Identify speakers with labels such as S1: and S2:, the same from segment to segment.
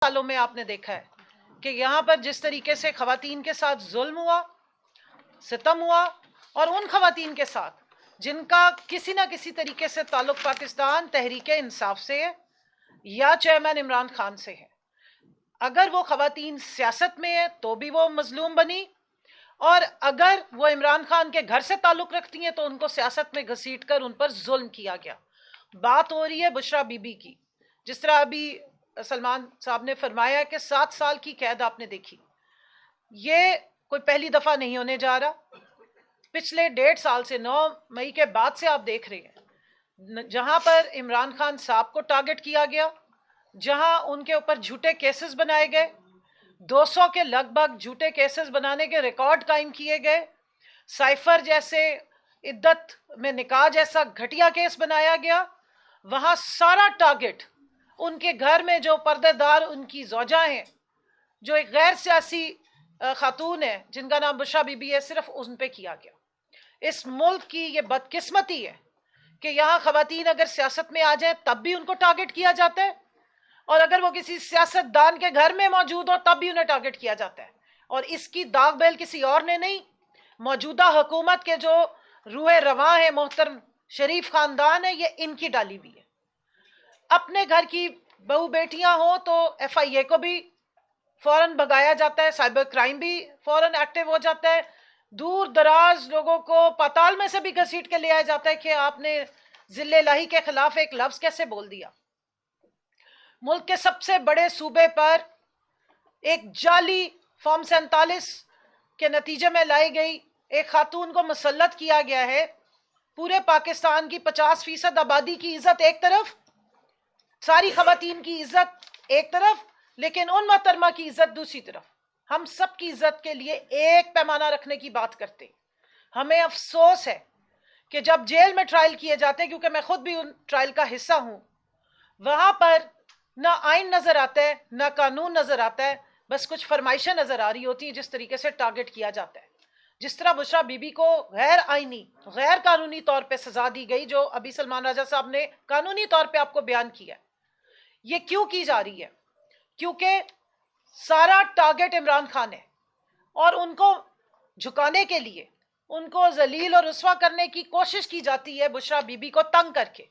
S1: سالوں میں آپ نے دیکھا ہے کہ یہاں پر جس طریقے سے خواتین کے ساتھ ظلم ہوا، ستم ہوا، اور ان خواتین کے ساتھ جن کا کسی نہ کسی طریقے سے تعلق پاکستان تحریک انصاف سے ہے یا چیئرمین عمران خان سے ہے، اگر وہ خواتین سیاست میں ہے تو بھی وہ مظلوم بنی، اور اگر وہ عمران خان کے گھر سے تعلق رکھتی ہیں تو ان کو سیاست میں گھسیٹ کر ان پر ظلم کیا گیا۔ بات ہو رہی ہے بشرا بی بی کی، جس طرح ابھی سلمان صاحب نے فرمایا کہ 7 سال کی قید آپ نے دیکھی، یہ کوئی پہلی دفعہ نہیں ہونے جا رہا۔ پچھلے 1.5 سال سے 9 مئی کے بعد سے آپ دیکھ رہے ہیں جہاں پر عمران خان صاحب کو ٹارگٹ کیا گیا، جہاں ان کے اوپر جھوٹے کیسز بنائے گئے، 200 کے لگ بھگ جھوٹے کیسز بنانے کے ریکارڈ قائم کیے گئے، سائفر جیسے، عدت میں نکاح جیسا گھٹیا کیس بنایا گیا، وہاں سارا ٹارگٹ ان کے گھر میں جو پردے دار ان کی زوجہ ہیں، جو ایک غیر سیاسی خاتون ہے جن کا نام بشرا بی بی ہے، صرف ان پہ کیا گیا۔ اس ملک کی یہ بدقسمتی ہے کہ یہاں خواتین اگر سیاست میں آ جائیں تب بھی ان کو ٹارگٹ کیا جاتا ہے، اور اگر وہ کسی سیاست دان کے گھر میں موجود ہو تب بھی انہیں ٹارگٹ کیا جاتا ہے، اور اس کی داغ بیل کسی اور نے نہیں، موجودہ حکومت کے جو روح رواں ہے، محترم شریف خاندان ہے، یہ ان کی ڈالی ہوئی ہے۔ اپنے گھر کی بہو بیٹیاں ہوں تو ایف آئی اے کو بھی فوراً بھگایا جاتا ہے، سائبر کرائم بھی فوراً ایکٹیو ہو جاتا ہے، دور دراز لوگوں کو پاتال میں سے بھی گھسیٹ کے لے آیا جاتا ہے کہ آپ نے ذل الہی کے خلاف ایک لفظ کیسے بول دیا۔ ملک کے سب سے بڑے صوبے پر ایک جعلی فارم 47 کے نتیجے میں لائی گئی ایک خاتون کو مسلط کیا گیا ہے۔ پورے پاکستان کی 50% آبادی کی عزت ایک طرف، ساری خواتین کی عزت ایک طرف، لیکن ان محترمہ کی عزت دوسری طرف۔ ہم سب کی عزت کے لیے ایک پیمانہ رکھنے کی بات کرتے۔ ہمیں افسوس ہے کہ جب جیل میں ٹرائل کیے جاتے، کیونکہ میں خود بھی ان ٹرائل کا حصہ ہوں، وہاں پر نہ آئین نظر آتا ہے نہ قانون نظر آتا ہے، بس کچھ فرمائشیں نظر آ رہی ہوتی ہیں جس طریقے سے ٹارگٹ کیا جاتا ہے۔ جس طرح بشرا بی بی کو غیر آئینی، غیر قانونی طور پہ سزا دی گئی، جو ابھی سلمان راجہ صاحب نے قانونی طور پہ آپ کو بیان کیا، یہ کیوں کی جا رہی ہے؟ کیونکہ سارا ٹارگٹ عمران خان ہے، اور ان کو جھکانے کے لیے، ان کو ذلیل اور رسوا کرنے کی کوشش کی جاتی ہے بشرا بی بی کو تنگ کر کے،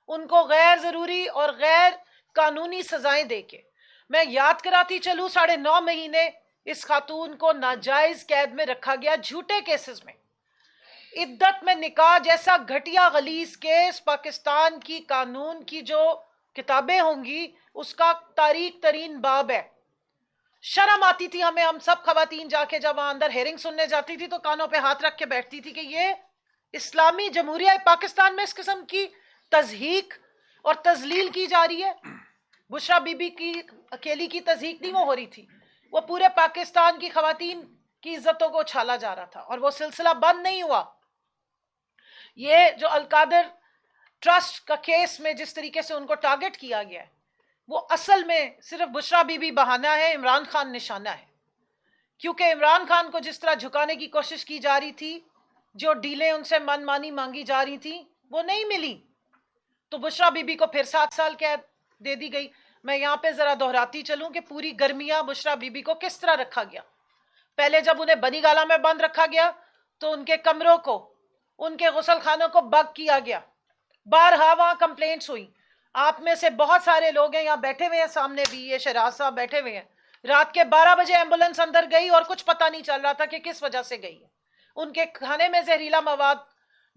S1: ان کو غیر ضروری اور غیر قانونی سزائیں دے کے۔ میں یاد کراتی چلوں، 9.5 مہینے اس خاتون کو ناجائز قید میں رکھا گیا جھوٹے کیسز میں۔ عدت میں نکاح جیسا گھٹیا غلیظ کیس پاکستان کی قانون کی جو کتابیں ہوں گی اس کا تاریخ ترین باب ہے۔ شرم آتی تھی ہمیں، ہم سب خواتین جا کے جب وہاں اندر ہیرنگ سننے جاتی تھی تو کانوں پہ ہاتھ رکھ کے بیٹھتی تھی کہ یہ اسلامی جمہوریہ پاکستان میں اس قسم کی تضحیک اور تذلیل کی جا رہی ہے۔ بشرا بی بی کی اکیلی کی تضحیک نہیں وہ ہو رہی تھی، وہ پورے پاکستان کی خواتین کی عزتوں کو چھالا جا رہا تھا، اور وہ سلسلہ بند نہیں ہوا۔ یہ جو القادر ٹرسٹ کا کیس میں جس طریقے سے ان کو ٹارگٹ کیا گیا ہے، وہ اصل میں صرف بشرا بی بی بہانہ ہے، عمران خان نشانہ ہے۔ کیونکہ عمران خان کو جس طرح جھکانے کی کوشش کی جا رہی تھی، جو ڈیلیں ان سے من مانی مانگی جا رہی تھی وہ نہیں ملی، تو بشرا بی بی کو پھر 7 سال قید دے دی گئی۔ میں یہاں پہ ذرا دہراتی چلوں کہ پوری گرمیاں بشرا بی بی کو کس طرح رکھا گیا۔ پہلے جب انہیں بنی گالہ میں بند رکھا گیا تو ان کے کمروں کو، ان کے غسل خانوں کو بگ کیا گیا، بارہا وہاں کمپلینٹس ہوئی۔ آپ میں سے بہت سارے لوگ ہیں یہاں بیٹھے ہوئے ہیں، سامنے بھی یہ شہراز صاحب بیٹھے ہوئے ہیں، رات کے 12 بجے ایمبولنس اندر گئی اور کچھ پتہ نہیں چل رہا تھا کہ کس وجہ سے گئی ہے۔ ان کے کھانے میں زہریلا مواد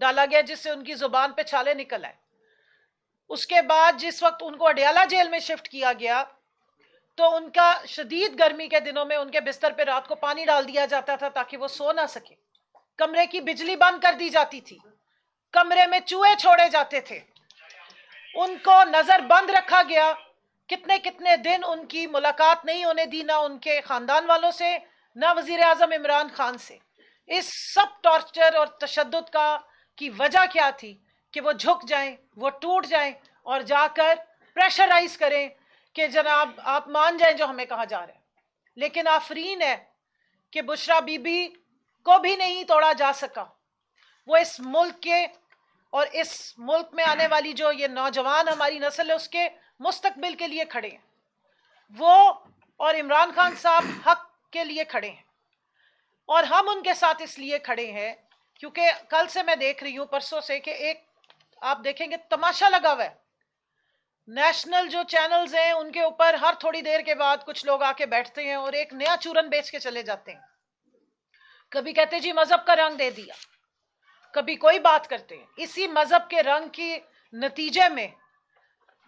S1: ڈالا گیا جس سے ان کی زبان پہ چھالے نکل آئے۔ اس کے بعد جس وقت ان کو اڈیالہ جیل میں شفٹ کیا گیا تو ان کا شدید گرمی کے دنوں میں ان کے بستر پہ رات کو پانی ڈال دیا جاتا تھا تاکہ وہ سو نہ سکے، کمرے کی بجلی بند کر دی جاتی تھی، کمرے میں چوہے چھوڑے جاتے تھے، ان کو نظر بند رکھا گیا۔ کتنے دن ان کی ملاقات نہیں ہونے دی، نہ ان کے خاندان والوں سے، نہ وزیر اعظم عمران خان سے۔ اس سب ٹارچر اور تشدد کی وجہ کیا تھی؟ کہ وہ جھک جائیں، وہ ٹوٹ جائیں اور جا کر پریشرائز کریں کہ جناب آپ مان جائیں جو ہمیں کہا جا رہا ہے۔ لیکن آفرین ہے کہ بشرا بی بی کو بھی نہیں توڑا جا سکا۔ وہ اس ملک کے اور اس ملک میں آنے والی جو یہ نوجوان ہماری نسل ہے اس کے مستقبل کے لیے کھڑے ہیں۔ وہ اور عمران خان صاحب حق کے لیے کھڑے ہیں، اور ہم ان کے ساتھ اس لیے کھڑے ہیں کیونکہ کل سے میں دیکھ رہی ہوں، پرسوں سے، کہ ایک آپ دیکھیں گے تماشا لگا ہوا ہے، نیشنل جو چینلز ہیں ان کے اوپر ہر تھوڑی دیر کے بعد کچھ لوگ آ کے بیٹھتے ہیں اور ایک نیا چورن بیچ کے چلے جاتے ہیں. کبھی کہتے جی مذہب کا رنگ دے دیا، کبھی کوئی بات کرتے ہیں. اسی مذہب کے رنگ کی نتیجے میں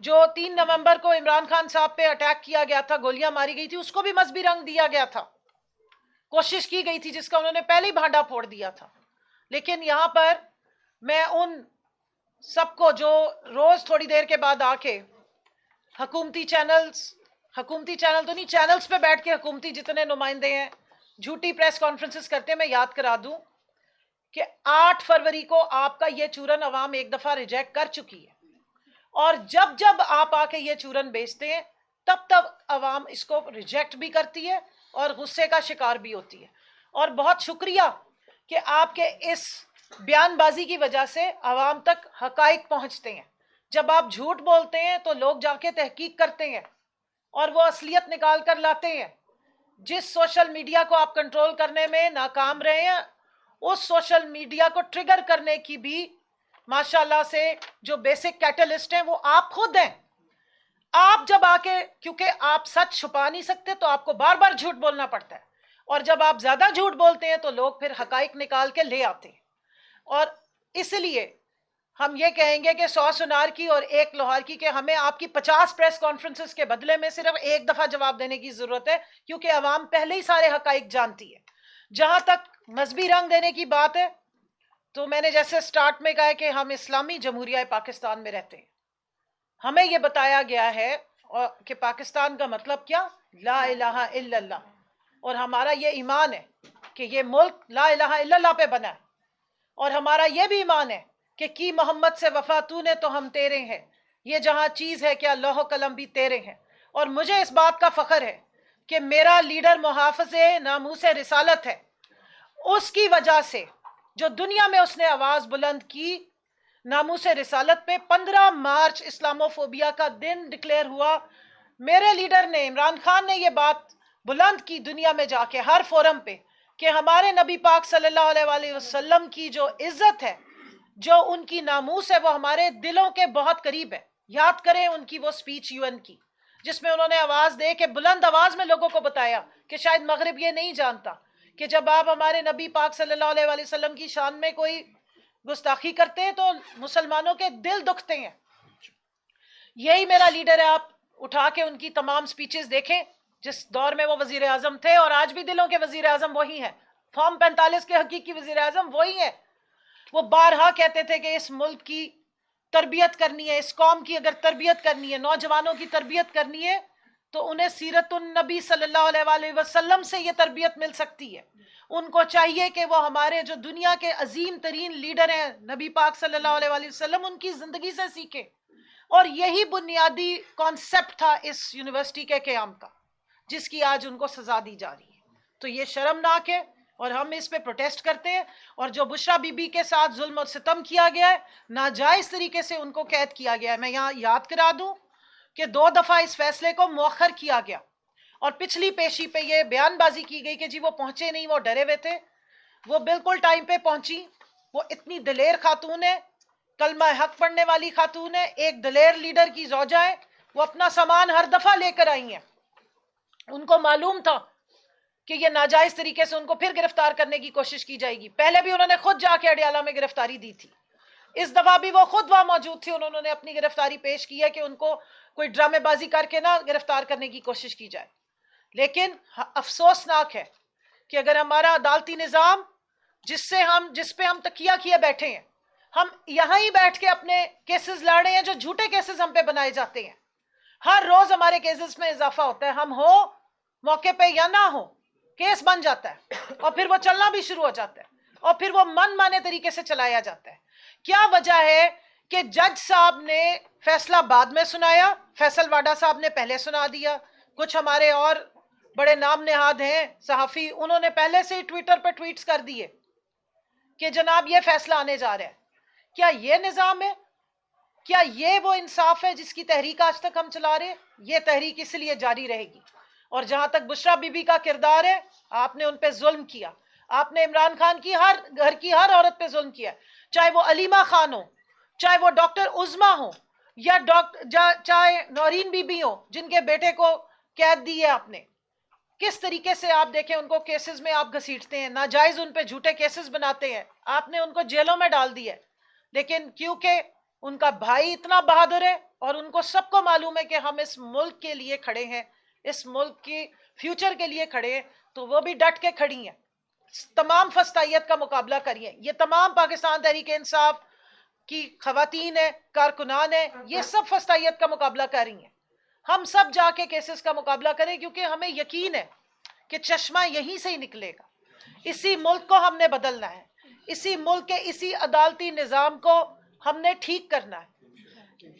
S1: جو 3 نومبر کو عمران خان صاحب پہ اٹیک کیا گیا تھا، گولیاں ماری گئی تھی، اس کو بھی مذہبی رنگ دیا گیا تھا، کوشش کی گئی تھی جس کا انہوں نے پہلے ہی بھانڈا پھوڑ دیا تھا. لیکن یہاں پر میں ان سب کو جو روز تھوڑی دیر کے بعد آ کے حکومتی چینل تو نہیں، چینلز پہ بیٹھ کے حکومتی جتنے نمائندے ہیں جھوٹی پریس کانفرنسز کرتے ہیں، میں یاد کرا دوں کہ 8 فروری کو آپ کا یہ چورن عوام ایک دفعہ ریجیکٹ کر چکی ہے، اور جب جب آپ آ کے یہ چورن بیچتے ہیں تب تب عوام اس کو ریجیکٹ بھی کرتی ہے اور غصے کا شکار بھی ہوتی ہے. اور بہت شکریہ کہ آپ کے اس بیان بازی کی وجہ سے عوام تک حقائق پہنچتے ہیں. جب آپ جھوٹ بولتے ہیں تو لوگ جا کے تحقیق کرتے ہیں اور وہ اصلیت نکال کر لاتے ہیں. جس سوشل میڈیا کو آپ کنٹرول کرنے میں ناکام رہے ہیں، اس سوشل میڈیا کو ٹریگر کرنے کی بھی ماشاءاللہ سے جو بیسک کیٹلسٹ ہیں وہ آپ خود ہیں. آپ جب آ کے، کیونکہ آپ سچ چھپا نہیں سکتے تو آپ کو بار بار جھوٹ بولنا پڑتا ہے، اور جب آپ زیادہ جھوٹ بولتے ہیں تو لوگ پھر حقائق نکال کے لے آتے ہیں. اور اس لیے ہم یہ کہیں گے کہ 100 سنار کی اور 1 لوہار کی، کہ ہمیں آپ کی 50 پریس کانفرنسز کے بدلے میں صرف ایک دفعہ جواب دینے کی ضرورت ہے، کیونکہ عوام پہلے ہی سارے حقائق جانتی ہے. جہاں تک مذہبی رنگ دینے کی بات ہے، تو میں نے جیسے سٹارٹ میں کہا ہے کہ ہم اسلامی جمہوریہ پاکستان میں رہتے ہیں. ہمیں یہ بتایا گیا ہے کہ پاکستان کا مطلب کیا؟ لا الہ الا اللہ. اور ہمارا یہ ایمان ہے کہ یہ ملک لا الہ الا اللہ پہ بنا ہے، اور ہمارا یہ بھی ایمان ہے کہ کی محمد سے وفا تو نے تو ہم تیرے ہیں، یہ جہاں چیز ہے کیا لوح و قلم بھی تیرے ہیں. اور مجھے اس بات کا فخر ہے کہ میرا لیڈر محافظ ناموس رسالت ہے. اس کی وجہ سے جو دنیا میں اس نے آواز بلند کی ناموس رسالت پہ، 15 مارچ اسلاموفوبیا کا دن ڈکلیئر ہوا. میرے لیڈر نے، عمران خان نے، یہ بات بلند کی دنیا میں جا کے ہر فورم پہ کہ ہمارے نبی پاک صلی اللہ علیہ وآلہ وسلم کی جو عزت ہے، جو ان کی ناموس ہے، وہ ہمارے دلوں کے بہت قریب ہے. یاد کریں ان کی وہ سپیچ UN کی، جس میں انہوں نے آواز دے کے بلند آواز میں لوگوں کو بتایا کہ شاید مغرب یہ نہیں جانتا کہ جب آپ ہمارے نبی پاک صلی اللہ علیہ وآلہ وسلم کی شان میں کوئی گستاخی کرتے ہیں تو مسلمانوں کے دل دکھتے ہیں. یہی میرا لیڈر ہے. آپ اٹھا کے ان کی تمام سپیچز دیکھیں، جس دور میں وہ وزیر اعظم تھے، اور آج بھی دلوں کے وزیر اعظم وہی ہیں. فارم 45 کے حقیقی وزیر اعظم وہی ہیں. وہ بارہا کہتے تھے کہ اس ملک کی تربیت کرنی ہے، اس قوم کی اگر تربیت کرنی ہے، نوجوانوں کی تربیت کرنی ہے، تو انہیں سیرت النبی صلی اللہ علیہ وآلہ وسلم سے یہ تربیت مل سکتی ہے. ان کو چاہیے کہ وہ ہمارے جو دنیا کے عظیم ترین لیڈر ہیں نبی پاک صلی اللہ علیہ وآلہ وسلم، ان کی زندگی سے سیکھیں. اور یہی بنیادی کانسیپٹ تھا اس یونیورسٹی کے قیام کا، جس کی آج ان کو سزا دی جا رہی ہے. تو یہ شرمناک ہے اور ہم اس پہ پروٹیسٹ کرتے ہیں. اور جو بشرا بی بی کے ساتھ ظلم اور ستم کیا گیا ہے، ناجائز طریقے سے ان کو قید کیا گیا ہے. میں یہاں یاد کرا دوں کہ 2 دفعہ اس فیصلے کو مؤخر کیا گیا، اور پچھلی پیشی پہ یہ بیان بازی کی گئی کہ جی وہ پہنچے نہیں، وہ ڈرے ہوئے تھے. وہ بالکل ٹائم پہ پہنچی. وہ اتنی دلیر خاتون ہے، کلمہ حق پڑھنے والی خاتون ہے، ایک دلیر لیڈر کی زوجہ ہے. وہ اپنا سامان ہر دفعہ لے کر آئی ہیں. ان کو معلوم تھا کہ یہ ناجائز طریقے سے ان کو پھر گرفتار کرنے کی کوشش کی جائے گی. پہلے بھی انہوں نے خود جا کے اڈیالہ میں گرفتاری دی تھی، اس دفعہ بھی وہ خود وہاں موجود تھی. انہوں نے اپنی گرفتاری پیش کی ہے کہ ان کو کوئی ڈرامے بازی کر کے نہ گرفتار کرنے کی کوشش کی جائے. لیکن افسوسناک ہے کہ اگر ہمارا عدالتی نظام جس پہ ہم تکیہ کیے بیٹھے ہیں، ہم یہاں ہی بیٹھ کے اپنے کیسز لڑ رہے ہیں، جو جھوٹے کیسز ہم پہ بنائے جاتے ہیں. ہر روز ہمارے کیسز میں اضافہ ہوتا ہے. ہم ہو موقع پہ یا نہ ہو، کیس بن جاتا ہے اور پھر وہ چلنا بھی شروع ہو جاتا ہے، اور پھر وہ من مانے طریقے سے چلایا جاتا ہے. کیا وجہ ہے کہ جج صاحب نے فیصلہ بعد میں سنایا، فیصل واڈا صاحب نے پہلے سنا دیا. کچھ ہمارے اور بڑے نام نہاد ہیں صحافی، انہوں نے پہلے سے ہی ٹویٹر پہ ٹویٹس کر دیے کہ جناب یہ فیصلہ آنے جا رہا ہے. کیا یہ نظام ہے؟ کیا یہ وہ انصاف ہے جس کی تحریک آج تک ہم چلا رہے ہیں؟ یہ تحریک اس لیے جاری رہے گی. اور جہاں تک بشرا بی بی کا کردار ہے، آپ نے ان پہ ظلم کیا، آپ نے عمران خان کی ہر گھر کی ہر عورت پہ ظلم کیا، چاہے وہ علیمہ خان ہو، چاہے وہ ڈاکٹر عظما ہو، یا چاہے نورین بی بی ہو جن کے بیٹے کو قید دی ہے آپ نے. کس طریقے سے آپ دیکھیں ان کو کیسز میں آپ گھسیٹتے ہیں، ناجائز ان پہ جھوٹے کیسز بناتے ہیں، آپ نے ان کو جیلوں میں ڈال دیا ہے. لیکن کیونکہ ان کا بھائی اتنا بہادر ہے اور ان کو سب کو معلوم ہے کہ ہم اس ملک کے لیے کھڑے ہیں، اس ملک کی فیوچر کے لیے کھڑے ہیں، تو وہ بھی ڈٹ کے کھڑی ہیں، تمام فسطائیت کا مقابلہ کریے. یہ تمام پاکستان تحریک انصاف کی خواتین ہیں، کارکنان ہیں، یہ سب فسطائیت کا مقابلہ کر رہی ہیں. ہم سب جا کے کیسز کا مقابلہ کریں، کیونکہ ہمیں یقین ہے کہ چشمہ یہیں سے ہی نکلے گا. اسی ملک کو ہم نے بدلنا ہے، اسی ملک کے اسی عدالتی نظام کو ہم نے ٹھیک کرنا ہے،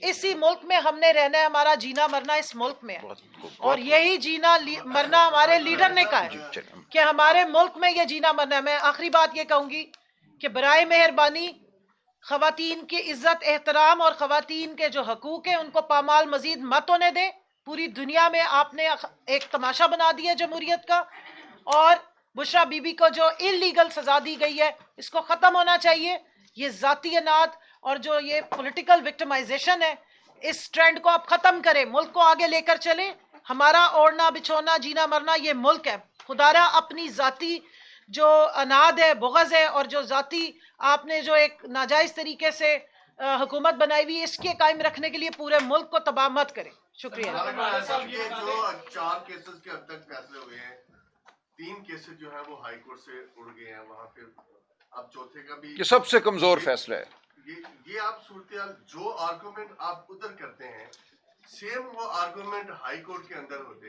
S1: اسی ملک میں ہم نے رہنا ہے، ہمارا جینا مرنا اس ملک میں ہے. اور یہی جینا مرنا ہمارے لیڈر نے کہا ہے کہ ہمارے ملک میں یہ جینا مرنا ہے. میں آخری بات یہ کہوں گی کہ برائے مہربانی خواتین کی عزت احترام اور خواتین کے جو حقوق ہیں ان کو پامال مزید مت ہونے دیں. پوری دنیا میں آپ نے ایک تماشا بنا دیا جمہوریت کا، اور بشرا بی بی کو جو انلیگل سزا دی گئی ہے اس کو ختم ہونا چاہیے. یہ ذاتی انات اور جو یہ پولیٹیکل وکٹمائزیشن ہے، اس ٹرینڈ کو آپ ختم کریں، ملک کو آگے لے کر چلیں. ہمارا اوڑھنا بچھونا جینا مرنا یہ ملک ہے. خدارا اپنی ذاتی جو اناد ہے، بغض ہے، اور جو ذاتی آپ نے جو ایک ناجائز طریقے سے حکومت بنائی ہوئی، اس کے قائم رکھنے کے لیے پورے ملک کو تباہ مت کریں. شکریہ.
S2: یہ جو 4 کیسز کے اب تک فیصلے ہوئے ہیں، 3 کیسز جو ہیں وہ ہائی کورٹ سے اڑ گئے ہیں، وہاں پہ اب چوتھے کا بھی
S3: یہ سب سے کمزور فیصلہ ہے.
S2: یہ آپ صورتحال جو آرگومنٹ آپ ادھر کرتے ہیں، سیم وہ آرگومنٹ ہائی کورٹ کے اندر ہوتے ہیں.